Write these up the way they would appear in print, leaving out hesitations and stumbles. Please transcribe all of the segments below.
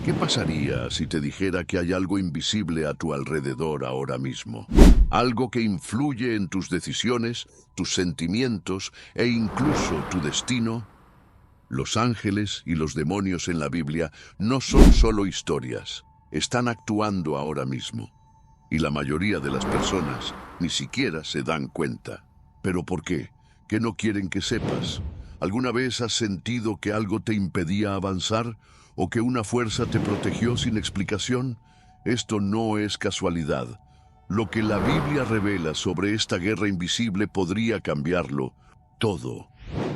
¿Qué pasaría si te dijera que hay algo invisible a tu alrededor ahora mismo? Algo que influye en tus decisiones, tus sentimientos e incluso tu destino. Los ángeles y los demonios en la Biblia no son solo historias, están actuando ahora mismo. Y la mayoría de las personas ni siquiera se dan cuenta. ¿Pero por qué? ¿Qué no quieren que sepas? ¿Alguna vez has sentido que algo te impedía avanzar o que una fuerza te protegió sin explicación? Esto no es casualidad. Lo que la Biblia revela sobre esta guerra invisible podría cambiarlo todo.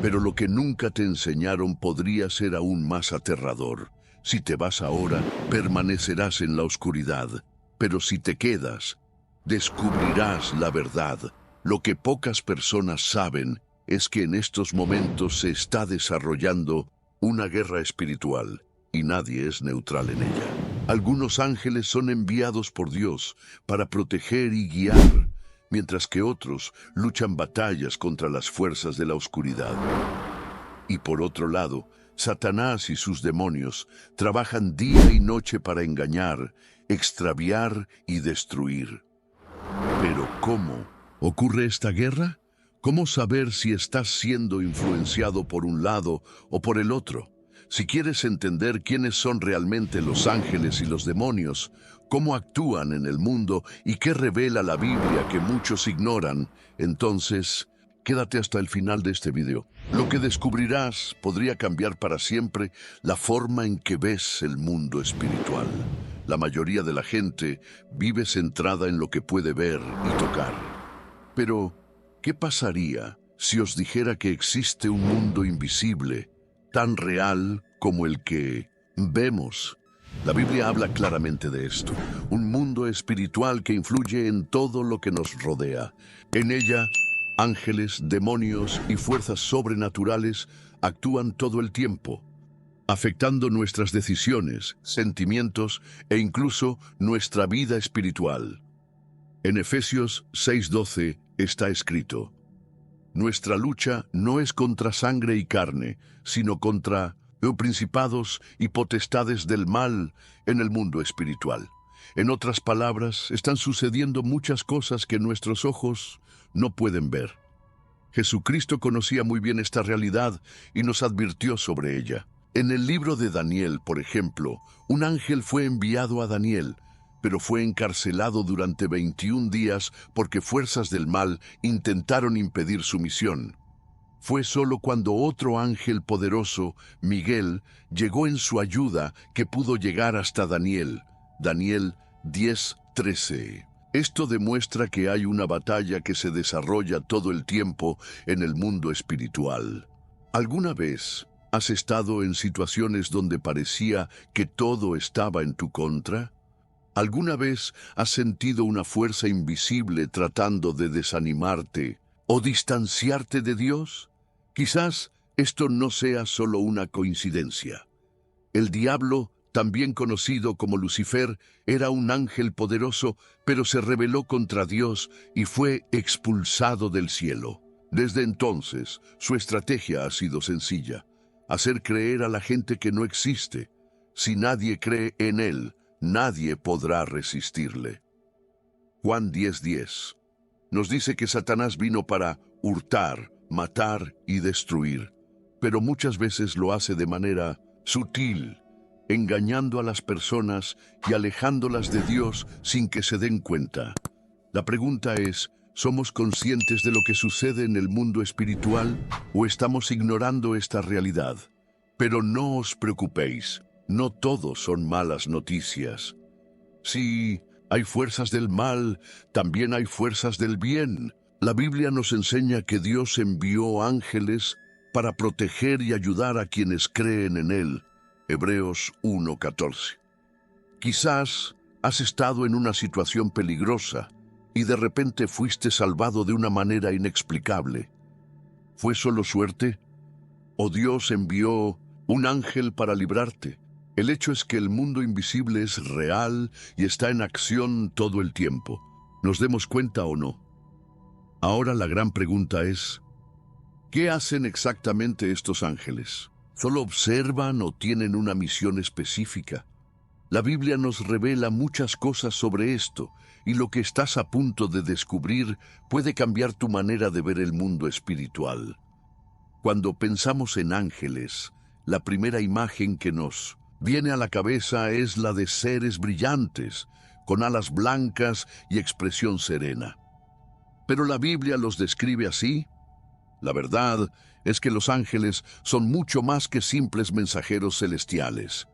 Pero lo que nunca te enseñaron podría ser aún más aterrador. Si te vas ahora, permanecerás en la oscuridad. Pero si te quedas, descubrirás la verdad. Lo que pocas personas saben es que en estos momentos se está desarrollando una guerra espiritual y nadie es neutral en ella. Algunos ángeles son enviados por Dios para proteger y guiar, mientras que otros luchan batallas contra las fuerzas de la oscuridad. Y por otro lado, Satanás y sus demonios trabajan día y noche para engañar, extraviar y destruir. Pero ¿cómo ocurre esta guerra? ¿Cómo saber si estás siendo influenciado por un lado o por el otro? Si quieres entender quiénes son realmente los ángeles y los demonios, cómo actúan en el mundo y qué revela la Biblia que muchos ignoran, entonces quédate hasta el final de este video. Lo que descubrirás podría cambiar para siempre la forma en que ves el mundo espiritual. La mayoría de la gente vive centrada en lo que puede ver y tocar. Pero, ¿qué pasaría si os dijera que existe un mundo invisible, tan real como el que vemos? La Biblia habla claramente de esto, un mundo espiritual que influye en todo lo que nos rodea. En ella, ángeles, demonios y fuerzas sobrenaturales actúan todo el tiempo, afectando nuestras decisiones, sentimientos e incluso nuestra vida espiritual. En Efesios 6:12 está escrito: nuestra lucha no es contra sangre y carne, sino contra principados y potestades del mal en el mundo espiritual. En otras palabras, están sucediendo muchas cosas que nuestros ojos no pueden ver. Jesucristo conocía muy bien esta realidad y nos advirtió sobre ella. En el libro de Daniel, por ejemplo, un ángel fue enviado a Daniel, pero fue encarcelado durante 21 días porque fuerzas del mal intentaron impedir su misión. Fue solo cuando otro ángel poderoso, Miguel, llegó en su ayuda que pudo llegar hasta Daniel. Daniel 10:13. Esto demuestra que hay una batalla que se desarrolla todo el tiempo en el mundo espiritual. ¿Alguna vez has estado en situaciones donde parecía que todo estaba en tu contra? ¿Alguna vez has sentido una fuerza invisible tratando de desanimarte o distanciarte de Dios? Quizás esto no sea solo una coincidencia. El diablo, también conocido como Lucifer, era un ángel poderoso, pero se rebeló contra Dios y fue expulsado del cielo. Desde entonces, su estrategia ha sido sencilla: hacer creer a la gente que no existe. Si nadie cree en él, nadie podrá resistirle. Juan 10:10 nos dice que Satanás vino para hurtar, matar y destruir, pero muchas veces lo hace de manera sutil, engañando a las personas y alejándolas de Dios sin que se den cuenta. La pregunta es, ¿somos conscientes de lo que sucede en el mundo espiritual o estamos ignorando esta realidad? Pero no os preocupéis, no todos son malas noticias. Si hay fuerzas del mal, también hay fuerzas del bien. La Biblia nos enseña que Dios envió ángeles para proteger y ayudar a quienes creen en Él. Hebreos 1:14. Quizás has estado en una situación peligrosa y de repente fuiste salvado de una manera inexplicable. ¿Fue solo suerte? ¿O Dios envió un ángel para librarte? El hecho es que el mundo invisible es real y está en acción todo el tiempo. ¿Nos demos cuenta o no? Ahora la gran pregunta es, ¿qué hacen exactamente estos ángeles? ¿Solo observan o tienen una misión específica? La Biblia nos revela muchas cosas sobre esto, y lo que estás a punto de descubrir puede cambiar tu manera de ver el mundo espiritual. Cuando pensamos en ángeles, la primera imagen que nos viene a la cabeza es la de seres brillantes, con alas blancas y expresión serena. ¿Pero la Biblia los describe así? La verdad es que los ángeles son mucho más que simples mensajeros celestiales.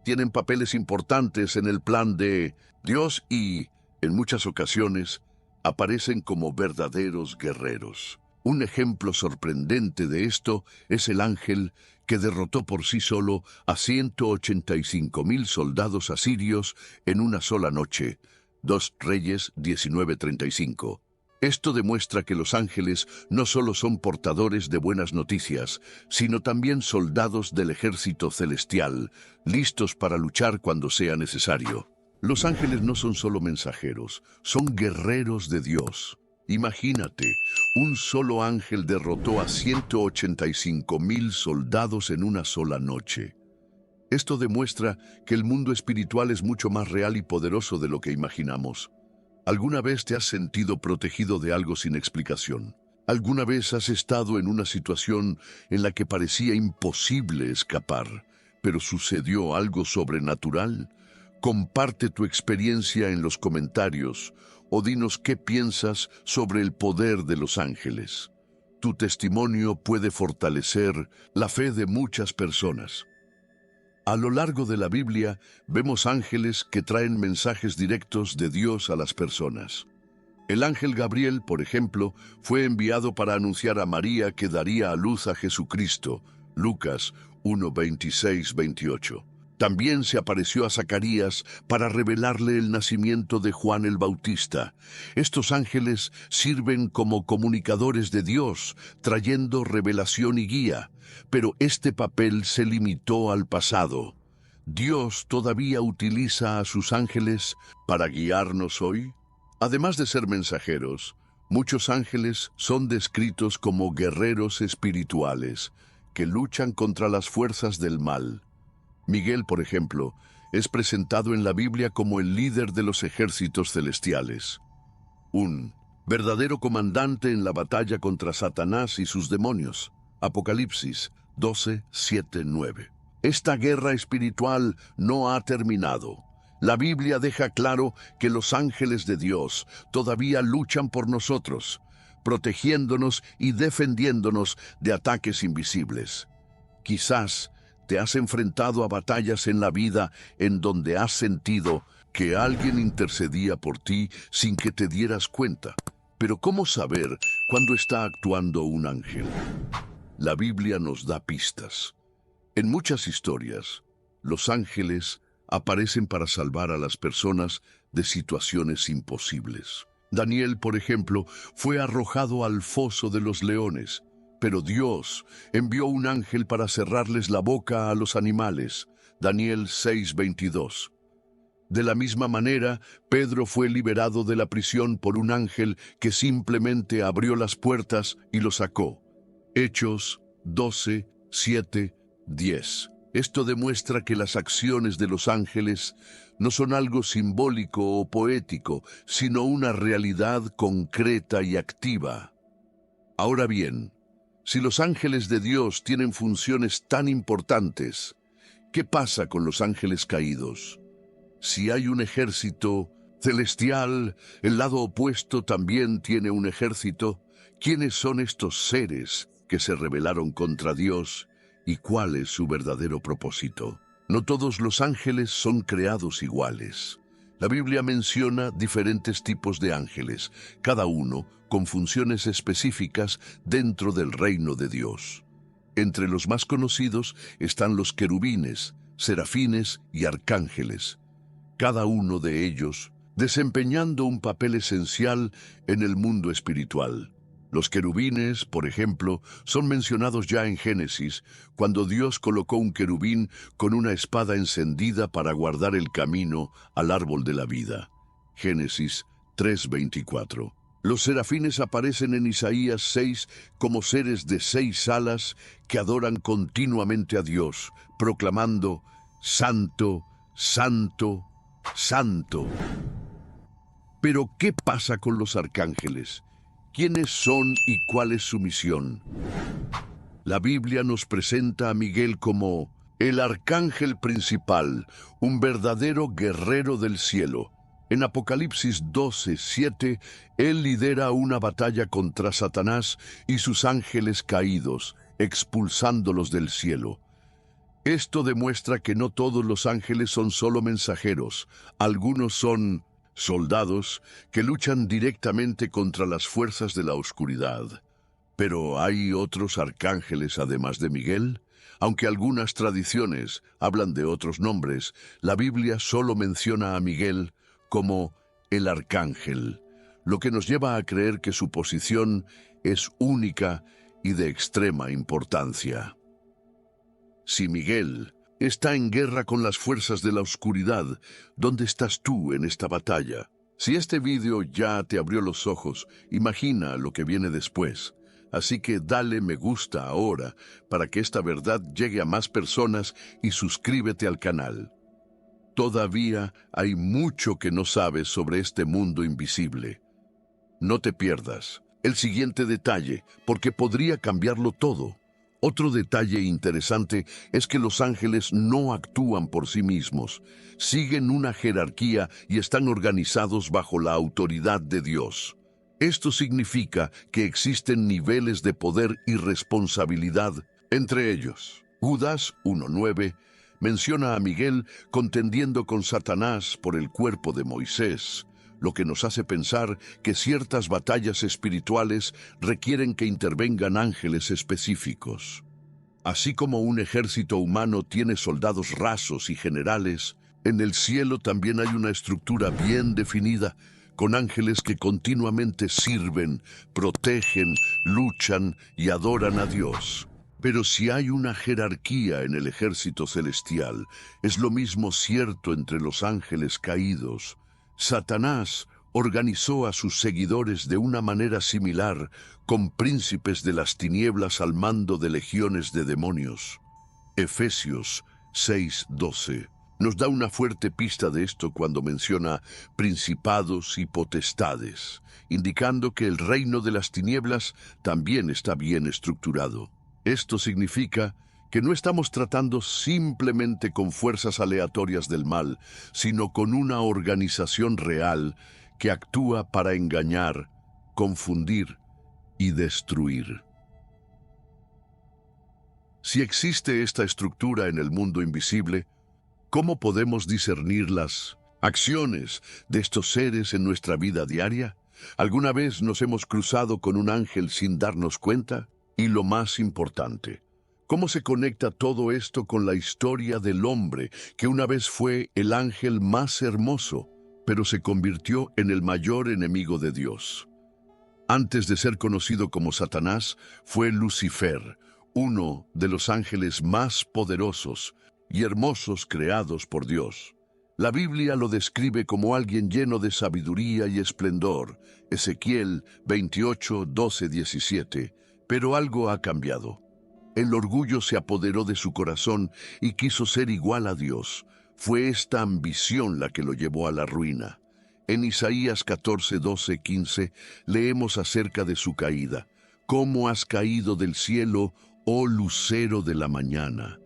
Tienen papeles importantes en el plan de Dios y, en muchas ocasiones, aparecen como verdaderos guerreros. Un ejemplo sorprendente de esto es el ángel que derrotó por sí solo a 185,000 soldados asirios en una sola noche. 2 Reyes 19:35. Esto demuestra que los ángeles no solo son portadores de buenas noticias, sino también soldados del ejército celestial, listos para luchar cuando sea necesario. Los ángeles no son solo mensajeros, son guerreros de Dios. Imagínate, un solo ángel derrotó a 185,000 soldados en una sola noche. Esto demuestra que el mundo espiritual es mucho más real y poderoso de lo que imaginamos. ¿Alguna vez te has sentido protegido de algo sin explicación? ¿Alguna vez has estado en una situación en la que parecía imposible escapar, pero sucedió algo sobrenatural? Comparte tu experiencia en los comentarios o dinos qué piensas sobre el poder de los ángeles. Tu testimonio puede fortalecer la fe de muchas personas. A lo largo de la Biblia vemos ángeles que traen mensajes directos de Dios a las personas. El ángel Gabriel, por ejemplo, fue enviado para anunciar a María que daría a luz a Jesucristo, Lucas 1:26-28. También se apareció a Zacarías para revelarle el nacimiento de Juan el Bautista. Estos ángeles sirven como comunicadores de Dios, trayendo revelación y guía, pero este papel se limitó al pasado. ¿Dios todavía utiliza a sus ángeles para guiarnos hoy? Además de ser mensajeros, muchos ángeles son descritos como guerreros espirituales que luchan contra las fuerzas del mal. Miguel, por ejemplo, es presentado en la Biblia como el líder de los ejércitos celestiales. Un verdadero comandante en la batalla contra Satanás y sus demonios. Apocalipsis 12:7-9. Esta guerra espiritual no ha terminado. La Biblia deja claro que los ángeles de Dios todavía luchan por nosotros, protegiéndonos y defendiéndonos de ataques invisibles. Quizás te has enfrentado a batallas en la vida en donde has sentido que alguien intercedía por ti sin que te dieras cuenta. Pero ¿cómo saber cuándo está actuando un ángel? La Biblia nos da pistas. En muchas historias, los ángeles aparecen para salvar a las personas de situaciones imposibles. Daniel, por ejemplo, fue arrojado al foso de los leones, pero Dios envió un ángel para cerrarles la boca a los animales. Daniel 6:22. De la misma manera, Pedro fue liberado de la prisión por un ángel que simplemente abrió las puertas y lo sacó. Hechos 12:7-10. Esto demuestra que las acciones de los ángeles no son algo simbólico o poético, sino una realidad concreta y activa. Ahora bien, si los ángeles de Dios tienen funciones tan importantes, ¿qué pasa con los ángeles caídos? Si hay un ejército celestial, el lado opuesto también tiene un ejército. ¿Quiénes son estos seres que se rebelaron contra Dios y cuál es su verdadero propósito? No todos los ángeles son creados iguales. La Biblia menciona diferentes tipos de ángeles, cada uno con funciones específicas dentro del reino de Dios. Entre los más conocidos están los querubines, serafines y arcángeles, cada uno de ellos desempeñando un papel esencial en el mundo espiritual. Los querubines, por ejemplo, son mencionados ya en Génesis, cuando Dios colocó un querubín con una espada encendida para guardar el camino al árbol de la vida. Génesis 3:24. Los serafines aparecen en Isaías 6 como seres de 6 alas que adoran continuamente a Dios, proclamando: Santo, santo, santo. Pero, ¿qué pasa con los arcángeles? ¿Quiénes son y cuál es su misión? La Biblia nos presenta a Miguel como el arcángel principal, un verdadero guerrero del cielo. En Apocalipsis 12:7, él lidera una batalla contra Satanás y sus ángeles caídos, expulsándolos del cielo. Esto demuestra que no todos los ángeles son solo mensajeros. Algunos son soldados que luchan directamente contra las fuerzas de la oscuridad. Pero ¿hay otros arcángeles además de Miguel? Aunque algunas tradiciones hablan de otros nombres, la Biblia solo menciona a Miguel como el arcángel, lo que nos lleva a creer que su posición es única y de extrema importancia. Si Miguel está en guerra con las fuerzas de la oscuridad, ¿dónde estás tú en esta batalla? Si este vídeo ya te abrió los ojos, imagina lo que viene después. Así que dale me gusta ahora para que esta verdad llegue a más personas y suscríbete al canal. Todavía hay mucho que no sabes sobre este mundo invisible. No te pierdas el siguiente detalle, porque podría cambiarlo todo. Otro detalle interesante es que los ángeles no actúan por sí mismos, siguen una jerarquía y están organizados bajo la autoridad de Dios. Esto significa que existen niveles de poder y responsabilidad entre ellos. Judas 1:9 menciona a Miguel contendiendo con Satanás por el cuerpo de Moisés, lo que nos hace pensar que ciertas batallas espirituales requieren que intervengan ángeles específicos. Así como un ejército humano tiene soldados rasos y generales, en el cielo también hay una estructura bien definida, con ángeles que continuamente sirven, protegen, luchan y adoran a Dios. Pero si hay una jerarquía en el ejército celestial, es lo mismo cierto entre los ángeles caídos. Satanás organizó a sus seguidores de una manera similar, con príncipes de las tinieblas al mando de legiones de demonios. Efesios 6:12 nos da una fuerte pista de esto cuando menciona principados y potestades, indicando que el reino de las tinieblas también está bien estructurado. Esto significa que no estamos tratando simplemente con fuerzas aleatorias del mal, sino con una organización real que actúa para engañar, confundir y destruir. Si existe esta estructura en el mundo invisible, ¿cómo podemos discernir las acciones de estos seres en nuestra vida diaria? ¿Alguna vez nos hemos cruzado con un ángel sin darnos cuenta? Y lo más importante, ¿cómo se conecta todo esto con la historia del hombre que una vez fue el ángel más hermoso, pero se convirtió en el mayor enemigo de Dios? Antes de ser conocido como Satanás, fue Lucifer, uno de los ángeles más poderosos y hermosos creados por Dios. La Biblia lo describe como alguien lleno de sabiduría y esplendor, Ezequiel 28:12-17. Pero algo ha cambiado. El orgullo se apoderó de su corazón y quiso ser igual a Dios. Fue esta ambición la que lo llevó a la ruina. En Isaías 14:12-15 leemos acerca de su caída. ¿Cómo has caído del cielo, oh lucero de la mañana?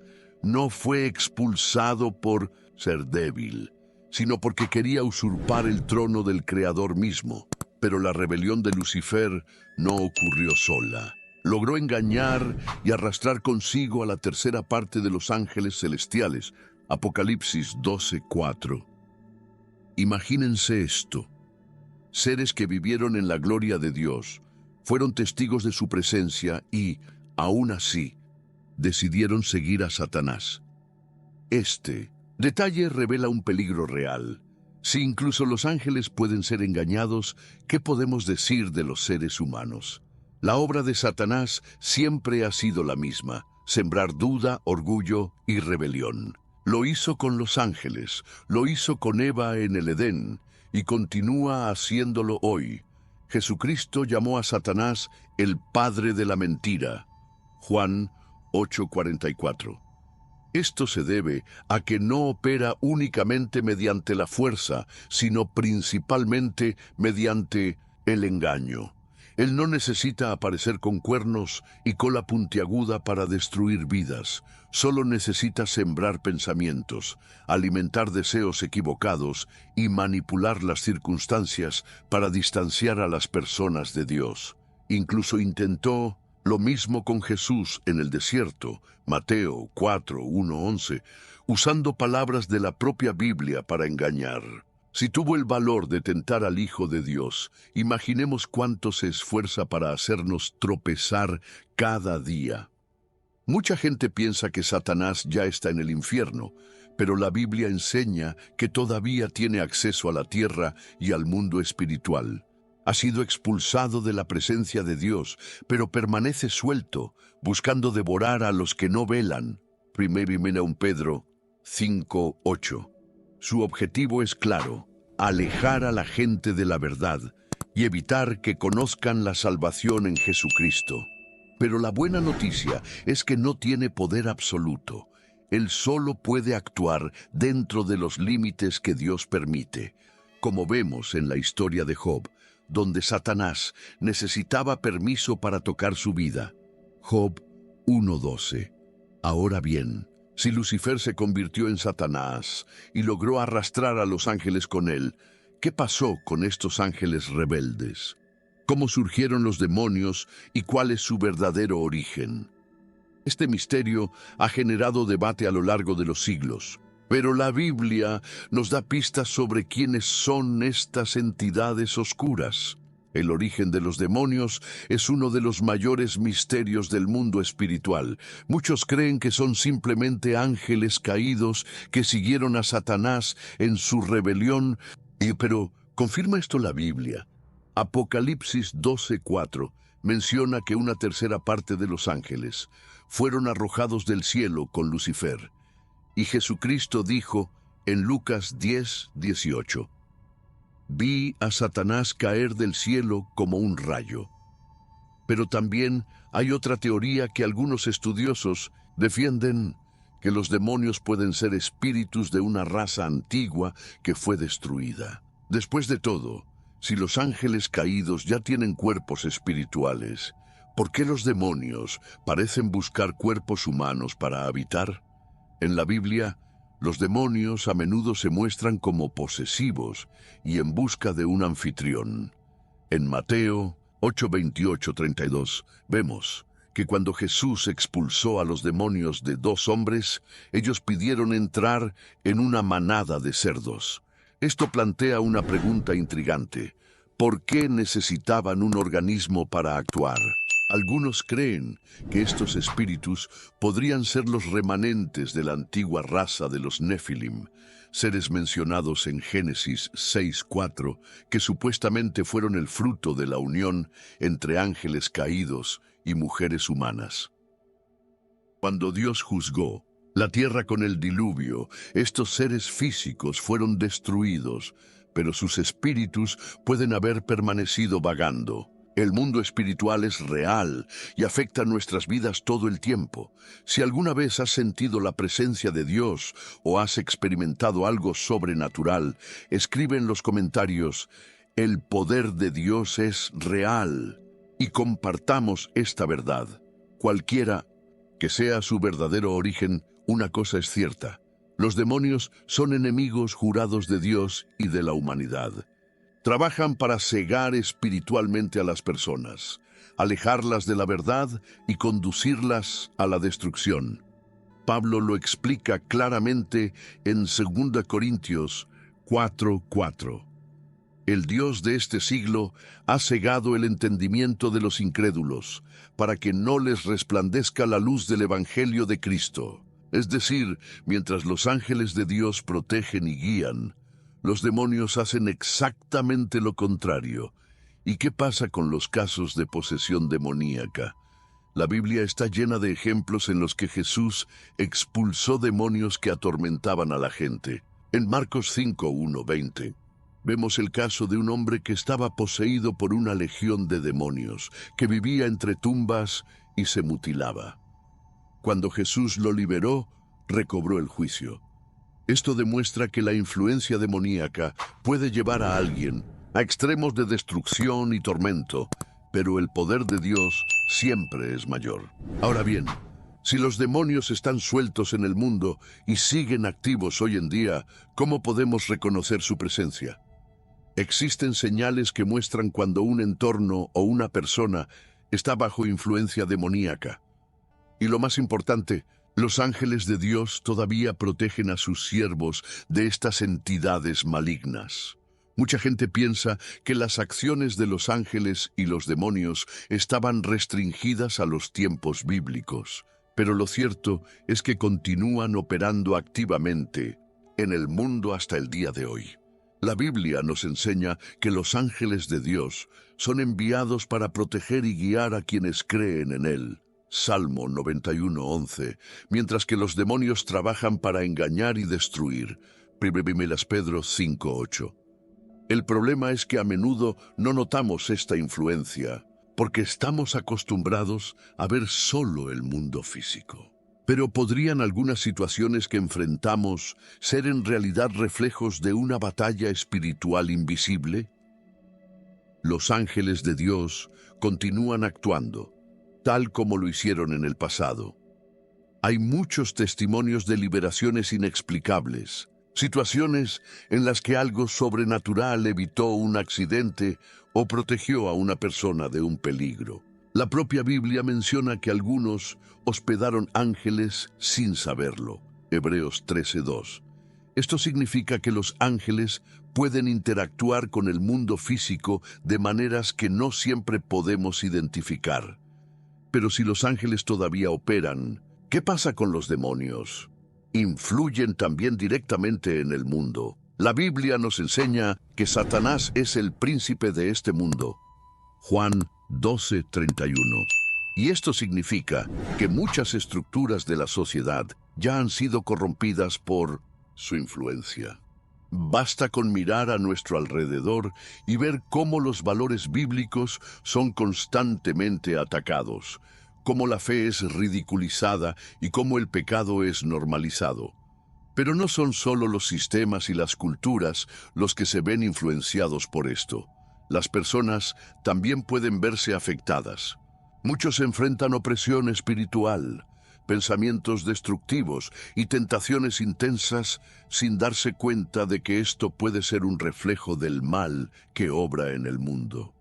No fue expulsado por ser débil, sino porque quería usurpar el trono del Creador mismo. Pero la rebelión de Lucifer no ocurrió sola. Logró engañar y arrastrar consigo a la tercera parte de los ángeles celestiales. Apocalipsis 12:4. Imagínense esto. Seres que vivieron en la gloria de Dios, fueron testigos de su presencia y, aún así, decidieron seguir a Satanás. Este detalle revela un peligro real. Si incluso los ángeles pueden ser engañados, ¿qué podemos decir de los seres humanos? La obra de Satanás siempre ha sido la misma: sembrar duda, orgullo y rebelión. Lo hizo con los ángeles, lo hizo con Eva en el Edén y continúa haciéndolo hoy. Jesucristo llamó a Satanás el padre de la mentira. Juan 8:44. Esto se debe a que no opera únicamente mediante la fuerza, sino principalmente mediante el engaño. Él no necesita aparecer con cuernos y cola puntiaguda para destruir vidas. Solo necesita sembrar pensamientos, alimentar deseos equivocados y manipular las circunstancias para distanciar a las personas de Dios. Incluso intentó lo mismo con Jesús en el desierto, Mateo 4, 1, 11, usando palabras de la propia Biblia para engañar. Si tuvo el valor de tentar al Hijo de Dios, imaginemos cuánto se esfuerza para hacernos tropezar cada día. Mucha gente piensa que Satanás ya está en el infierno, pero la Biblia enseña que todavía tiene acceso a la tierra y al mundo espiritual. Ha sido expulsado de la presencia de Dios, pero permanece suelto, buscando devorar a los que no velan. 1 Pedro 5, 8. Su objetivo es claro: alejar a la gente de la verdad y evitar que conozcan la salvación en Jesucristo. Pero la buena noticia es que no tiene poder absoluto. Él solo puede actuar dentro de los límites que Dios permite, como vemos en la historia de Job, donde Satanás necesitaba permiso para tocar su vida. Job 1:12. Ahora bien, si Lucifer se convirtió en Satanás y logró arrastrar a los ángeles con él, ¿qué pasó con estos ángeles rebeldes? ¿Cómo surgieron los demonios y cuál es su verdadero origen? Este misterio ha generado debate a lo largo de los siglos, pero la Biblia nos da pistas sobre quiénes son estas entidades oscuras. El origen de los demonios es uno de los mayores misterios del mundo espiritual. Muchos creen que son simplemente ángeles caídos que siguieron a Satanás en su rebelión, pero ¿confirma esto la Biblia? Apocalipsis 12:4 menciona que una tercera parte de los ángeles fueron arrojados del cielo con Lucifer. Y Jesucristo dijo en Lucas 10:18, vi a Satanás caer del cielo como un rayo. Pero también hay otra teoría que algunos estudiosos defienden, que los demonios pueden ser espíritus de una raza antigua que fue destruida. Después de todo, si los ángeles caídos ya tienen cuerpos espirituales, ¿por qué los demonios parecen buscar cuerpos humanos para habitar? En la Biblia, los demonios a menudo se muestran como posesivos y en busca de un anfitrión. En Mateo 8:28-32 vemos que cuando Jesús expulsó a los demonios de 2 hombres, ellos pidieron entrar en una manada de cerdos. Esto plantea una pregunta intrigante: ¿por qué necesitaban un organismo para actuar? Algunos creen que estos espíritus podrían ser los remanentes de la antigua raza de los Nefilim, seres mencionados en Génesis 6:4, que supuestamente fueron el fruto de la unión entre ángeles caídos y mujeres humanas. Cuando Dios juzgó la tierra con el diluvio, estos seres físicos fueron destruidos, pero sus espíritus pueden haber permanecido vagando. El mundo espiritual es real y afecta nuestras vidas todo el tiempo. Si alguna vez has sentido la presencia de Dios o has experimentado algo sobrenatural, escribe en los comentarios: el poder de Dios es real, y compartamos esta verdad. Cualquiera que sea su verdadero origen, una cosa es cierta: los demonios son enemigos jurados de Dios y de la humanidad. Trabajan para cegar espiritualmente a las personas, alejarlas de la verdad y conducirlas a la destrucción. Pablo lo explica claramente en 2 Corintios 4:4. El Dios de este siglo ha cegado el entendimiento de los incrédulos, para que no les resplandezca la luz del Evangelio de Cristo. Es decir, mientras los ángeles de Dios protegen y guían, los demonios hacen exactamente lo contrario. ¿Y qué pasa con los casos de posesión demoníaca? La Biblia está llena de ejemplos en los que Jesús expulsó demonios que atormentaban a la gente. En Marcos 5:1-20, vemos el caso de un hombre que estaba poseído por una legión de demonios, que vivía entre tumbas y se mutilaba. Cuando Jesús lo liberó, recobró el juicio. Esto demuestra que la influencia demoníaca puede llevar a alguien a extremos de destrucción y tormento, pero el poder de Dios siempre es mayor. Ahora bien, si los demonios están sueltos en el mundo y siguen activos hoy en día, ¿cómo podemos reconocer su presencia? Existen señales que muestran cuando un entorno o una persona está bajo influencia demoníaca. Y lo más importante, los ángeles de Dios todavía protegen a sus siervos de estas entidades malignas. Mucha gente piensa que las acciones de los ángeles y los demonios estaban restringidas a los tiempos bíblicos, pero lo cierto es que continúan operando activamente en el mundo hasta el día de hoy. La Biblia nos enseña que los ángeles de Dios son enviados para proteger y guiar a quienes creen en Él. Salmo 91:11, mientras que los demonios trabajan para engañar y destruir. 1 Pedro 5:8. El problema es que a menudo no notamos esta influencia, porque estamos acostumbrados a ver solo el mundo físico. Pero ¿podrían algunas situaciones que enfrentamos ser en realidad reflejos de una batalla espiritual invisible? Los ángeles de Dios continúan actuando, tal como lo hicieron en el pasado. Hay muchos testimonios de liberaciones inexplicables, situaciones en las que algo sobrenatural evitó un accidente o protegió a una persona de un peligro. La propia Biblia menciona que algunos hospedaron ángeles sin saberlo. Hebreos 13:2. Esto significa que los ángeles pueden interactuar con el mundo físico de maneras que no siempre podemos identificar. Pero si los ángeles todavía operan, ¿qué pasa con los demonios? Influyen también directamente en el mundo. La Biblia nos enseña que Satanás es el príncipe de este mundo. Juan 12:31. Y esto significa que muchas estructuras de la sociedad ya han sido corrompidas por su influencia. Basta con mirar a nuestro alrededor y ver cómo los valores bíblicos son constantemente atacados, cómo la fe es ridiculizada y cómo el pecado es normalizado. Pero no son solo los sistemas y las culturas los que se ven influenciados por esto. Las personas también pueden verse afectadas. Muchos enfrentan opresión espiritual, pensamientos destructivos y tentaciones intensas sin darse cuenta de que esto puede ser un reflejo del mal que obra en el mundo.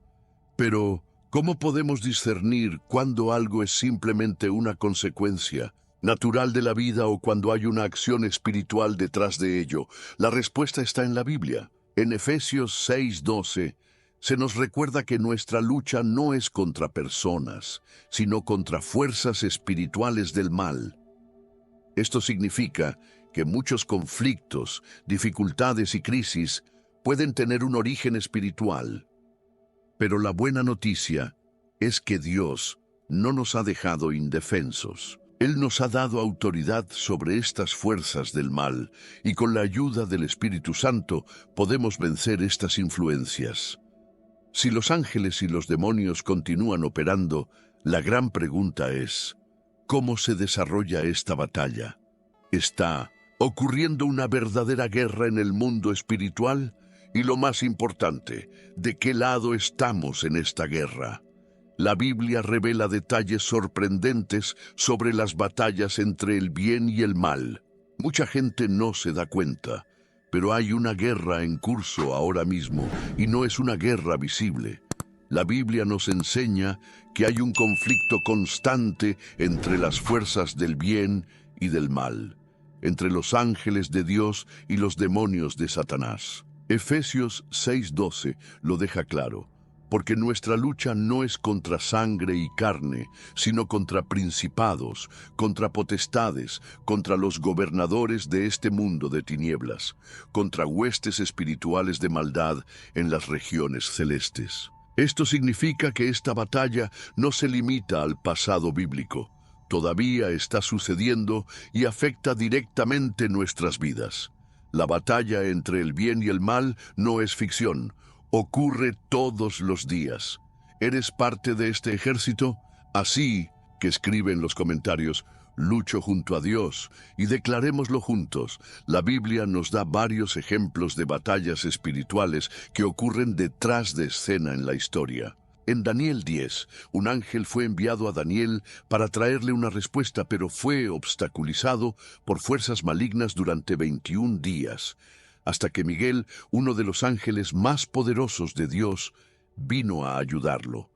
Pero, ¿cómo podemos discernir cuando algo es simplemente una consecuencia natural de la vida o cuando hay una acción espiritual detrás de ello? La respuesta está en la Biblia. En Efesios 6:12, se nos recuerda que nuestra lucha no es contra personas, sino contra fuerzas espirituales del mal. Esto significa que muchos conflictos, dificultades y crisis pueden tener un origen espiritual. Pero la buena noticia es que Dios no nos ha dejado indefensos. Él nos ha dado autoridad sobre estas fuerzas del mal y con la ayuda del Espíritu Santo podemos vencer estas influencias. Si los ángeles y los demonios continúan operando, la gran pregunta es, ¿cómo se desarrolla esta batalla? ¿Está ocurriendo una verdadera guerra en el mundo espiritual? Y lo más importante, ¿de qué lado estamos en esta guerra? La Biblia revela detalles sorprendentes sobre las batallas entre el bien y el mal. Mucha gente no se da cuenta, pero hay una guerra en curso ahora mismo y no es una guerra visible. La Biblia nos enseña que hay un conflicto constante entre las fuerzas del bien y del mal, entre los ángeles de Dios y los demonios de Satanás. Efesios 6:12 lo deja claro, porque nuestra lucha no es contra sangre y carne, sino contra principados, contra potestades, contra los gobernadores de este mundo de tinieblas, contra huestes espirituales de maldad en las regiones celestes. Esto significa que esta batalla no se limita al pasado bíblico, todavía está sucediendo y afecta directamente nuestras vidas. La batalla entre el bien y el mal no es ficción, ocurre todos los días. ¿Eres parte de este ejército? Así que escribe en los comentarios, Lucho junto a Dios y declarémoslo juntos. La Biblia nos da varios ejemplos de batallas espirituales que ocurren detrás de escena en la historia. En Daniel 10, un ángel fue enviado a Daniel para traerle una respuesta, pero fue obstaculizado por fuerzas malignas durante 21 días, hasta que Miguel, uno de los ángeles más poderosos de Dios, vino a ayudarlo.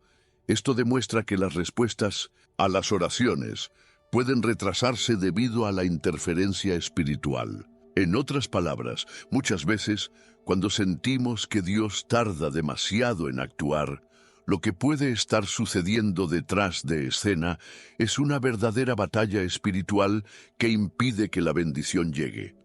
Esto demuestra que las respuestas a las oraciones pueden retrasarse debido a la interferencia espiritual. En otras palabras, muchas veces, cuando sentimos que Dios tarda demasiado en actuar, lo que puede estar sucediendo detrás de escena es una verdadera batalla espiritual que impide que la bendición llegue.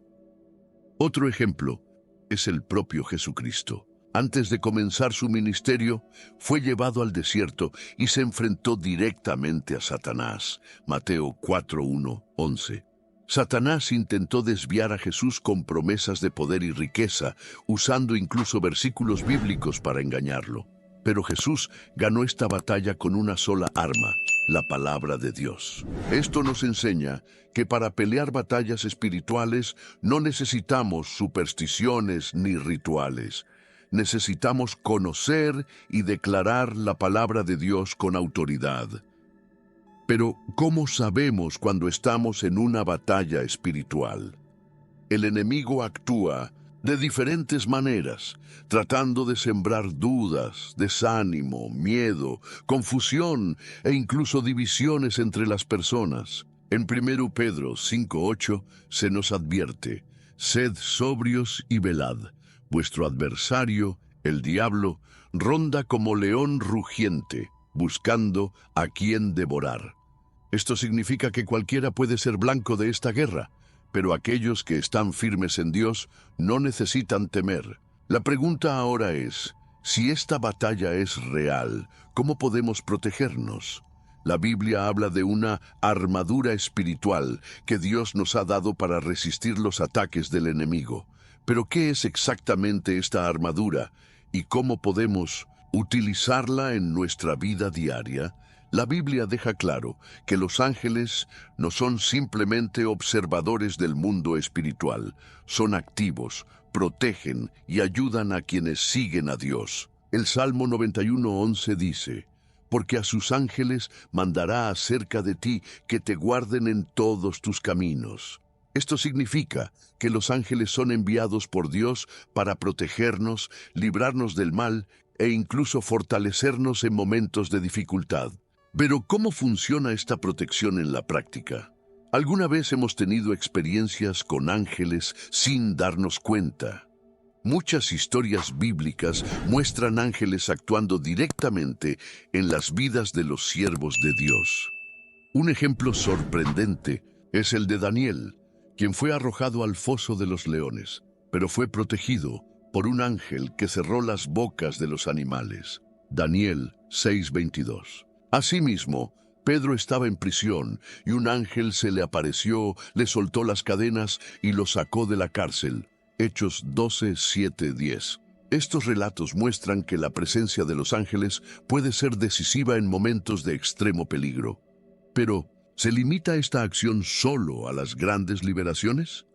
Otro ejemplo es el propio Jesucristo. Antes de comenzar su ministerio, fue llevado al desierto y se enfrentó directamente a Satanás. Mateo 4:1-11. Satanás intentó desviar a Jesús con promesas de poder y riqueza, usando incluso versículos bíblicos para engañarlo. Pero Jesús ganó esta batalla con una sola arma: la palabra de Dios. Esto nos enseña que para pelear batallas espirituales no necesitamos supersticiones ni rituales. Necesitamos conocer y declarar la palabra de Dios con autoridad. Pero, ¿cómo sabemos cuando estamos en una batalla espiritual? El enemigo actúa de diferentes maneras, tratando de sembrar dudas, desánimo, miedo, confusión e incluso divisiones entre las personas. En 1 Pedro 5:8 se nos advierte: «Sed sobrios y velad. Vuestro adversario, el diablo, ronda como león rugiente, buscando a quien devorar». Esto significa que cualquiera puede ser blanco de esta guerra, pero aquellos que están firmes en Dios no necesitan temer. La pregunta ahora es, si esta batalla es real, ¿cómo podemos protegernos? La Biblia habla de una armadura espiritual que Dios nos ha dado para resistir los ataques del enemigo. Pero ¿qué es exactamente esta armadura y cómo podemos utilizarla en nuestra vida diaria? La Biblia deja claro que los ángeles no son simplemente observadores del mundo espiritual, son activos, protegen y ayudan a quienes siguen a Dios. El Salmo 91:11 dice: «Porque a sus ángeles mandará acerca de ti que te guarden en todos tus caminos». Esto significa que los ángeles son enviados por Dios para protegernos, librarnos del mal e incluso fortalecernos en momentos de dificultad. Pero, ¿cómo funciona esta protección en la práctica? ¿Alguna vez hemos tenido experiencias con ángeles sin darnos cuenta? Muchas historias bíblicas muestran ángeles actuando directamente en las vidas de los siervos de Dios. Un ejemplo sorprendente es el de Daniel, quien fue arrojado al foso de los leones, pero fue protegido por un ángel que cerró las bocas de los animales. Daniel 6:22. Asimismo, Pedro estaba en prisión y un ángel se le apareció, le soltó las cadenas y lo sacó de la cárcel. Hechos 12:7-10. Estos relatos muestran que la presencia de los ángeles puede ser decisiva en momentos de extremo peligro. Pero, ¿se limita esta acción solo a las grandes liberaciones?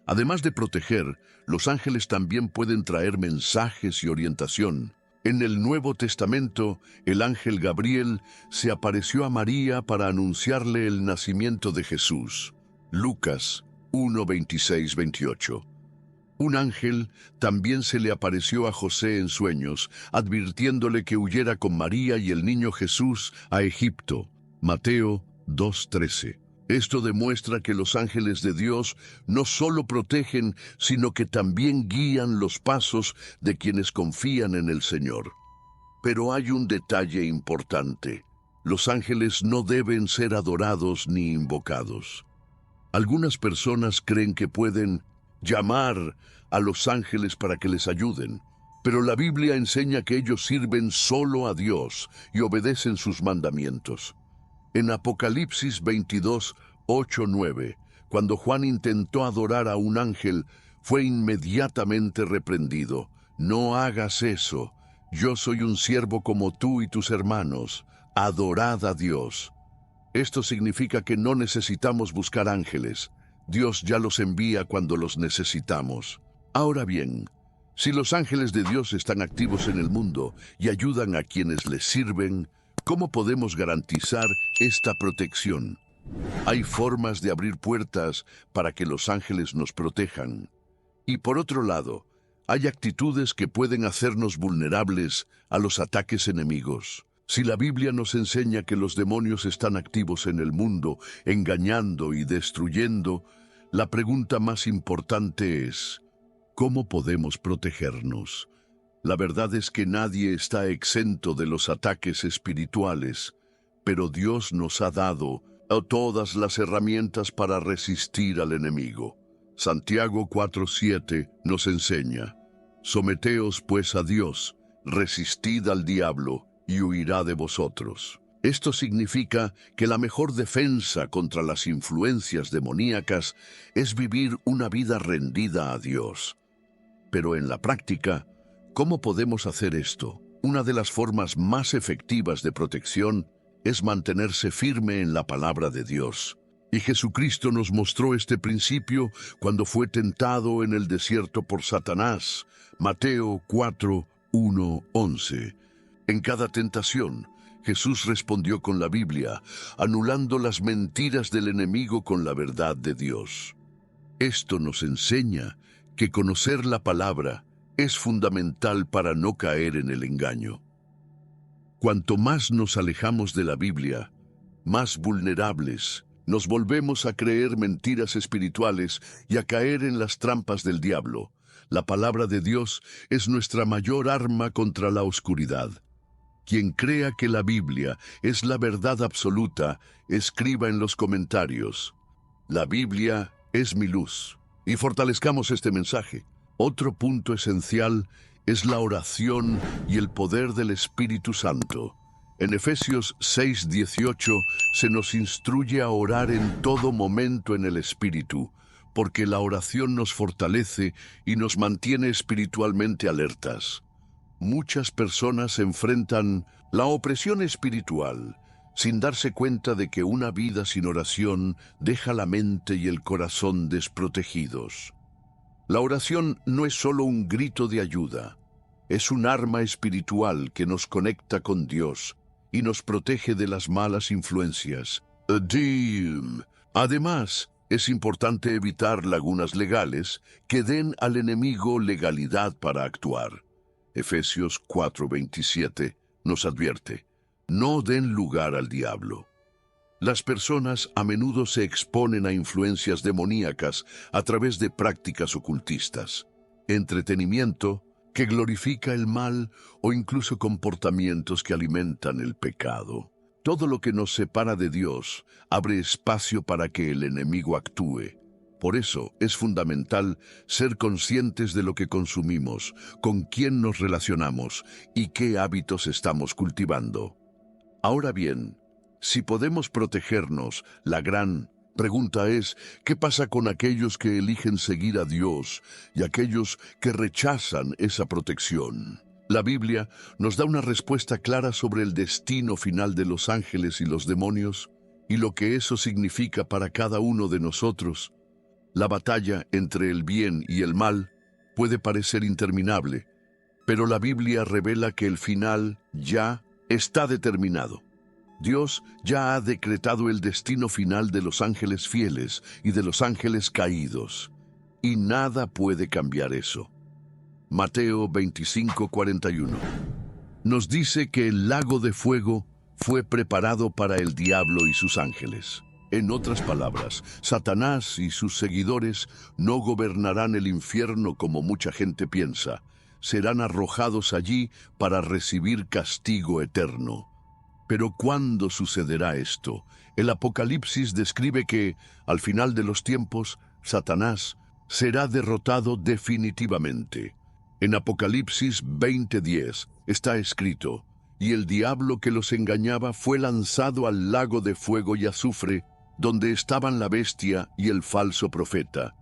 Además de proteger, los ángeles también pueden traer mensajes y orientación. En el Nuevo Testamento, el ángel Gabriel se apareció a María para anunciarle el nacimiento de Jesús. Lucas 1:26-28. Un ángel también se le apareció a José en sueños, advirtiéndole que huyera con María y el niño Jesús a Egipto. Mateo 2:13. Esto demuestra que los ángeles de Dios no solo protegen, sino que también guían los pasos de quienes confían en el Señor. Pero hay un detalle importante: los ángeles no deben ser adorados ni invocados. Algunas personas creen que pueden llamar a los ángeles para que les ayuden, pero la Biblia enseña que ellos sirven solo a Dios y obedecen sus mandamientos. En Apocalipsis 22:8-9, cuando Juan intentó adorar a un ángel, fue inmediatamente reprendido. «No hagas eso. Yo soy un siervo como tú y tus hermanos. Adorad a Dios». Esto significa que no necesitamos buscar ángeles. Dios ya los envía cuando los necesitamos. Ahora bien, si los ángeles de Dios están activos en el mundo y ayudan a quienes les sirven, ¿cómo podemos garantizar esta protección? Hay formas de abrir puertas para que los ángeles nos protejan. Y por otro lado, hay actitudes que pueden hacernos vulnerables a los ataques enemigos. Si la Biblia nos enseña que los demonios están activos en el mundo, engañando y destruyendo, la pregunta más importante es, ¿cómo podemos protegernos? La verdad es que nadie está exento de los ataques espirituales, pero Dios nos ha dado todas las herramientas para resistir al enemigo. Santiago 4:7 nos enseña, «Someteos pues a Dios, resistid al diablo, y huirá de vosotros». Esto significa que la mejor defensa contra las influencias demoníacas es vivir una vida rendida a Dios. Pero en la práctica, ¿cómo podemos hacer esto? Una de las formas más efectivas de protección es mantenerse firme en la palabra de Dios. Y Jesucristo nos mostró este principio cuando fue tentado en el desierto por Satanás. Mateo 4:1-11. En cada tentación, Jesús respondió con la Biblia, anulando las mentiras del enemigo con la verdad de Dios. Esto nos enseña que conocer la palabra es fundamental para no caer en el engaño. Cuanto más nos alejamos de la Biblia, más vulnerables nos volvemos a creer mentiras espirituales y a caer en las trampas del diablo. La palabra de Dios es nuestra mayor arma contra la oscuridad. Quien crea que la Biblia es la verdad absoluta, escriba en los comentarios, «La Biblia es mi luz». Y fortalezcamos este mensaje. Otro punto esencial es la oración y el poder del Espíritu Santo. En Efesios 6:18 se nos instruye a orar en todo momento en el Espíritu, porque la oración nos fortalece y nos mantiene espiritualmente alertas. Muchas personas enfrentan la opresión espiritual sin darse cuenta de que una vida sin oración deja la mente y el corazón desprotegidos. La oración no es solo un grito de ayuda, es un arma espiritual que nos conecta con Dios y nos protege de las malas influencias. Además, es importante evitar lagunas legales que den al enemigo legalidad para actuar. Efesios 4:27 nos advierte, no den lugar al diablo. Las personas a menudo se exponen a influencias demoníacas a través de prácticas ocultistas, entretenimiento que glorifica el mal o incluso comportamientos que alimentan el pecado. Todo lo que nos separa de Dios abre espacio para que el enemigo actúe. Por eso es fundamental ser conscientes de lo que consumimos, con quién nos relacionamos y qué hábitos estamos cultivando. Ahora bien, si podemos protegernos, la gran pregunta es, ¿qué pasa con aquellos que eligen seguir a Dios y aquellos que rechazan esa protección? La Biblia nos da una respuesta clara sobre el destino final de los ángeles y los demonios y lo que eso significa para cada uno de nosotros. La batalla entre el bien y el mal puede parecer interminable, pero la Biblia revela que el final ya está determinado. Dios ya ha decretado el destino final de los ángeles fieles y de los ángeles caídos, y nada puede cambiar eso. Mateo 25:41 nos dice que el lago de fuego fue preparado para el diablo y sus ángeles. En otras palabras, Satanás y sus seguidores no gobernarán el infierno como mucha gente piensa. Serán arrojados allí para recibir castigo eterno. Pero ¿cuándo sucederá esto? El Apocalipsis describe que, al final de los tiempos, Satanás será derrotado definitivamente. En Apocalipsis 20:10 está escrito, «Y el diablo que los engañaba fue lanzado al lago de fuego y azufre, donde estaban la bestia y el falso profeta,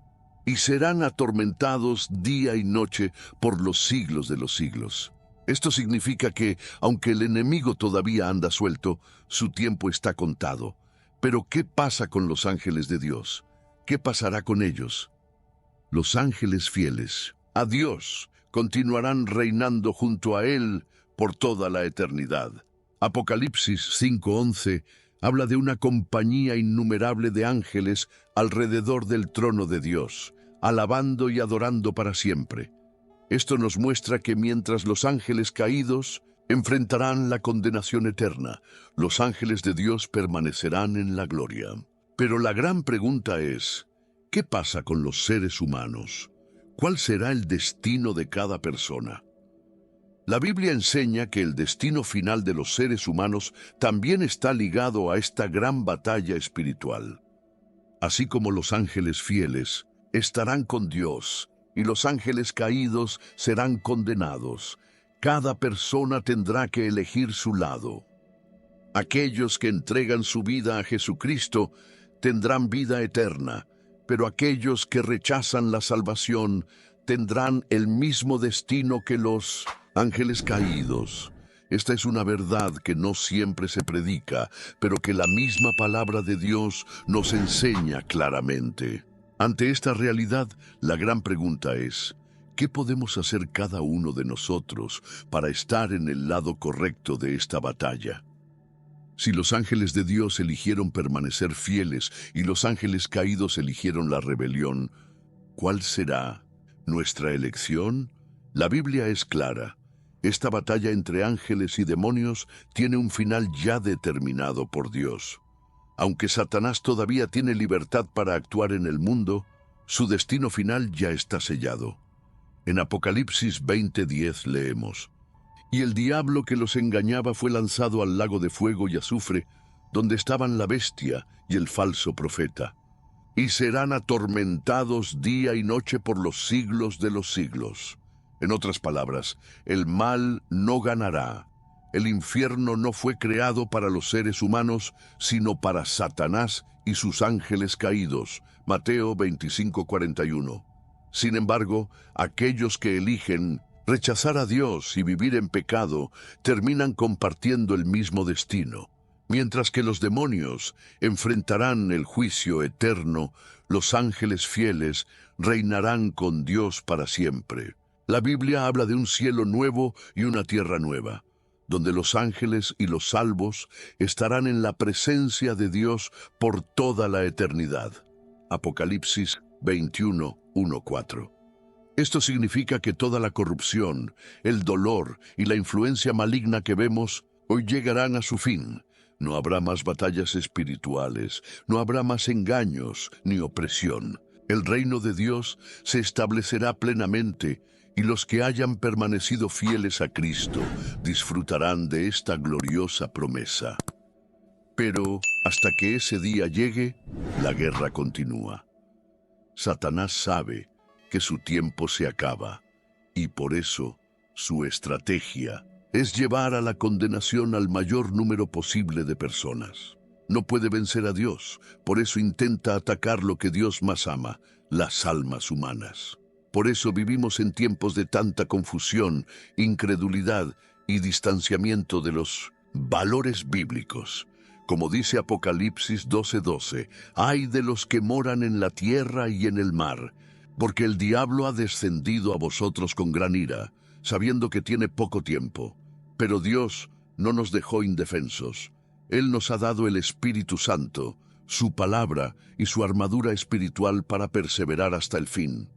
y serán atormentados día y noche por los siglos de los siglos». Esto significa que, aunque el enemigo todavía anda suelto, su tiempo está contado. Pero ¿qué pasa con los ángeles de Dios? ¿Qué pasará con ellos? Los ángeles fieles a Dios continuarán reinando junto a Él por toda la eternidad. Apocalipsis 5:11 habla de una compañía innumerable de ángeles alrededor del trono de Dios, alabando y adorando para siempre. Esto nos muestra que mientras los ángeles caídos enfrentarán la condenación eterna, los ángeles de Dios permanecerán en la gloria. Pero la gran pregunta es, ¿qué pasa con los seres humanos? ¿Cuál será el destino de cada persona? La Biblia enseña que el destino final de los seres humanos también está ligado a esta gran batalla espiritual. Así como los ángeles fieles estarán con Dios y los ángeles caídos serán condenados, cada persona tendrá que elegir su lado. Aquellos que entregan su vida a Jesucristo tendrán vida eterna, pero aquellos que rechazan la salvación tendrán el mismo destino que los ángeles caídos. Esta es una verdad que no siempre se predica, pero que la misma palabra de Dios nos enseña claramente. Ante esta realidad, la gran pregunta es, ¿qué podemos hacer cada uno de nosotros para estar en el lado correcto de esta batalla? Si los ángeles de Dios eligieron permanecer fieles y los ángeles caídos eligieron la rebelión, ¿cuál será nuestra elección? La Biblia es clara. Esta batalla entre ángeles y demonios tiene un final ya determinado por Dios. Aunque Satanás todavía tiene libertad para actuar en el mundo, su destino final ya está sellado. En Apocalipsis 20:10 leemos: Y el diablo que los engañaba fue lanzado al lago de fuego y azufre, donde estaban la bestia y el falso profeta. Y serán atormentados día y noche por los siglos de los siglos. En otras palabras, el mal no ganará. El infierno no fue creado para los seres humanos, sino para Satanás y sus ángeles caídos. Mateo 25:41. Sin embargo, aquellos que eligen rechazar a Dios y vivir en pecado terminan compartiendo el mismo destino. Mientras que los demonios enfrentarán el juicio eterno, los ángeles fieles reinarán con Dios para siempre. La Biblia habla de un cielo nuevo y una tierra nueva, donde los ángeles y los salvos estarán en la presencia de Dios por toda la eternidad. Apocalipsis 21:1-4. Esto significa que toda la corrupción, el dolor y la influencia maligna que vemos hoy llegarán a su fin. No habrá más batallas espirituales, no habrá más engaños ni opresión. El reino de Dios se establecerá plenamente y los que hayan permanecido fieles a Cristo disfrutarán de esta gloriosa promesa. Pero hasta que ese día llegue, la guerra continúa. Satanás sabe que su tiempo se acaba y por eso su estrategia es llevar a la condenación al mayor número posible de personas. No puede vencer a Dios, por eso intenta atacar lo que Dios más ama, las almas humanas. Por eso vivimos en tiempos de tanta confusión, incredulidad y distanciamiento de los valores bíblicos. Como dice Apocalipsis 12:12, «Ay de los que moran en la tierra y en el mar, porque el diablo ha descendido a vosotros con gran ira, sabiendo que tiene poco tiempo. Pero Dios no nos dejó indefensos. Él nos ha dado el Espíritu Santo, su palabra y su armadura espiritual para perseverar hasta el fin».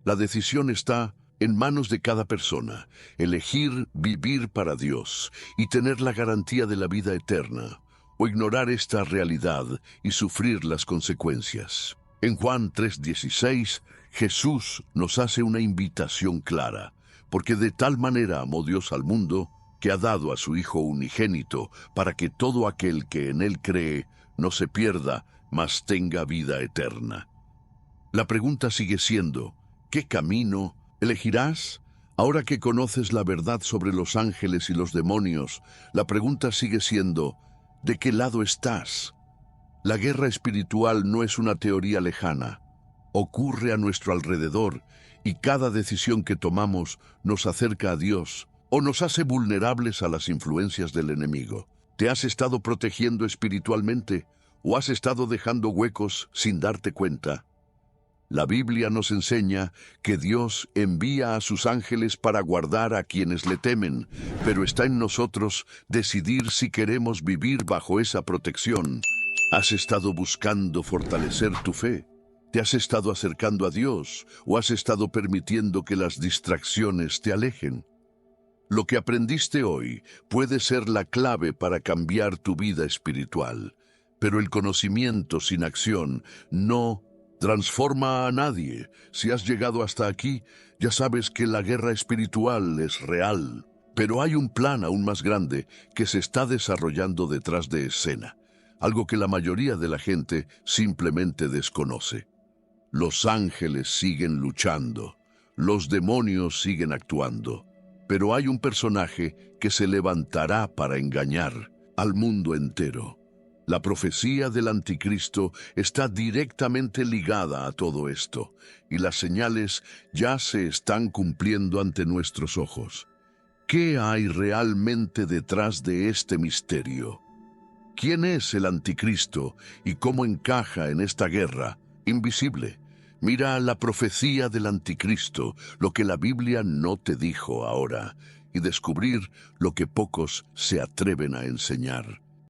La decisión está en manos de cada persona, elegir vivir para Dios y tener la garantía de la vida eterna, o ignorar esta realidad y sufrir las consecuencias. En Juan 3:16, Jesús nos hace una invitación clara, porque de tal manera amó Dios al mundo, que ha dado a su Hijo unigénito, para que todo aquel que en Él cree no se pierda, mas tenga vida eterna. La pregunta sigue siendo, ¿qué camino elegirás? Ahora que conoces la verdad sobre los ángeles y los demonios, la pregunta sigue siendo, ¿de qué lado estás? La guerra espiritual no es una teoría lejana. Ocurre a nuestro alrededor y cada decisión que tomamos nos acerca a Dios o nos hace vulnerables a las influencias del enemigo. ¿Te has estado protegiendo espiritualmente ¿O has estado dejando huecos sin darte cuenta? La Biblia nos enseña que Dios envía a sus ángeles para guardar a quienes le temen, pero está en nosotros decidir si queremos vivir bajo esa protección. ¿Has estado buscando fortalecer tu fe? ¿Te has estado acercando a Dios o has estado permitiendo que las distracciones te alejen? Lo que aprendiste hoy puede ser la clave para cambiar tu vida espiritual, pero el conocimiento sin acción no transforma a nadie. Si has llegado hasta aquí, ya sabes que la guerra espiritual es real, pero hay un plan aún más grande que se está desarrollando detrás de escena, algo que la mayoría de la gente simplemente desconoce. Los ángeles siguen luchando, los demonios siguen actuando. Pero hay un personaje que se levantará para engañar al mundo entero. La profecía del anticristo está directamente ligada a todo esto, y las señales ya se están cumpliendo ante nuestros ojos. ¿Qué hay realmente detrás de este misterio? ¿Quién es el anticristo y cómo encaja en esta guerra invisible? Mira la profecía del anticristo, lo que la Biblia no te dijo ahora, y descubrir lo que pocos se atreven a enseñar.